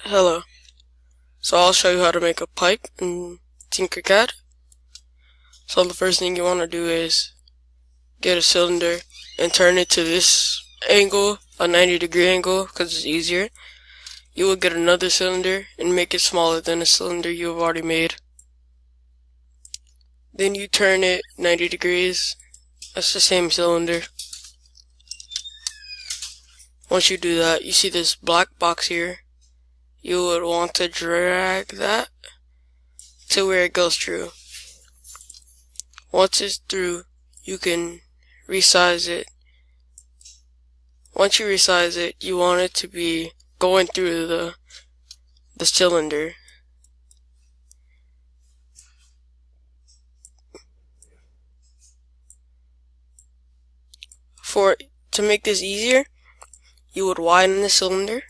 Hello. So I'll show you how to make a pipe in Tinkercad. So the first thing you want to do is get a cylinder and turn it to this angle, a 90-degree angle, because it's easier. You will get another cylinder and make it smaller than the cylinder you have already made. Then you turn it 90 degrees. That's the same cylinder. Once you do that, you see this black box here. You would want to drag that to where it goes through. Once it's through, you can resize it. Once you resize it, you want it to be going through the cylinder. To make this easier, you would widen the cylinder.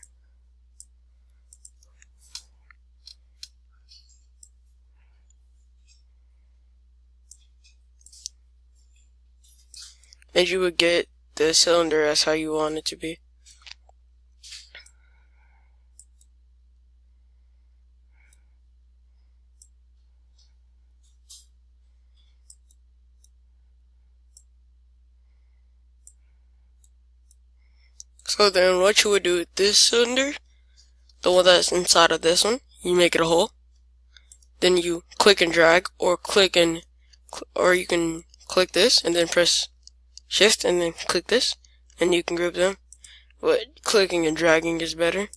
And you would get the cylinder as how you want it to be. So then what you would do with this cylinder, the one that's inside of this one, you make it a hole. Then you click and drag, or you can click this and then press shift and then click this, and you can group them. But clicking and dragging is better.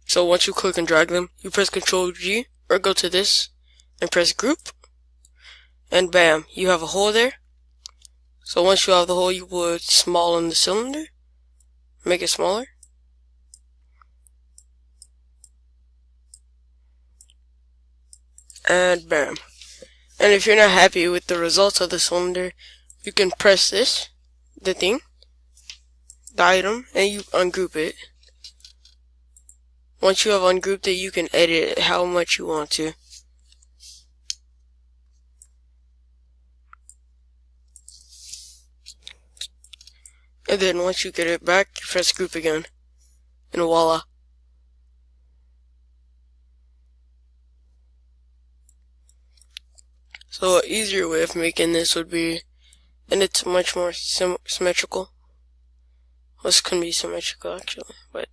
So once you click and drag them, you press Ctrl G or go to this and press group, and bam, you have a hole there. So once you have the hole, you would smallen the cylinder, make it smaller. And bam. And if you're not happy with the results of the cylinder, you can press the item, and you ungroup it. Once you have ungrouped it, you can edit it how much you want to. And then once you get it back, you press group again. And voila. So an easier way of making this would be, and it's much more symmetrical. This can be symmetrical actually, but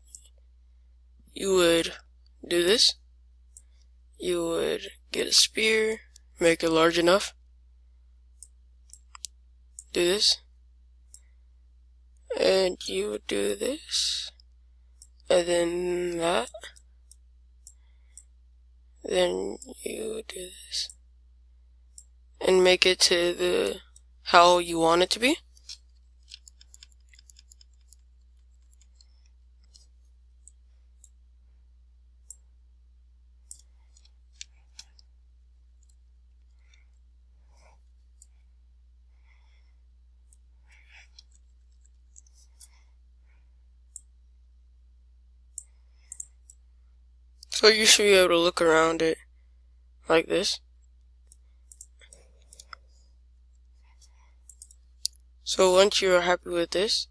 you would do this. You would get a spear, make it large enough. Do this. And you would do this. And then that. Then you would do this. And make it to how you want it to be. So you should be able to look around it like this. So once you're happy with this,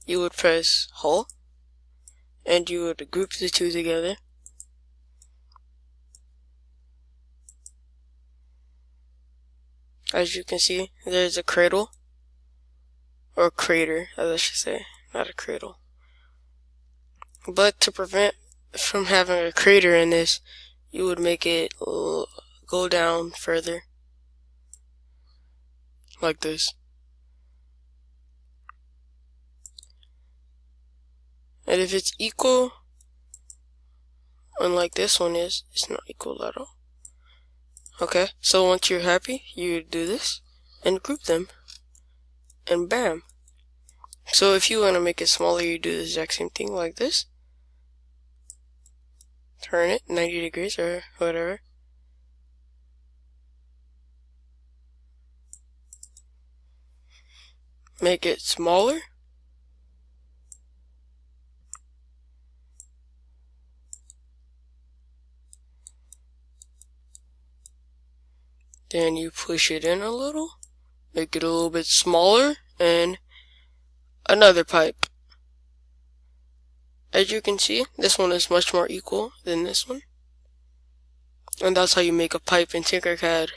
you would press hole, and you would group the two together. As you can see, there's a cradle, or crater, as I should say, not a cradle. But to prevent from having a crater in this, you would make it go down further, like this. And if it's equal, unlike this one is, it's not equal at all. Okay, so once you're happy, you do this and group them, and bam. So if you want to make it smaller, you do the exact same thing like this. Turn it 90 degrees or whatever. Make it smaller. Then you push it in a little, make it a little bit smaller, and another pipe. As you can see, this one is much more equal than this one. And that's how you make a pipe in Tinkercad.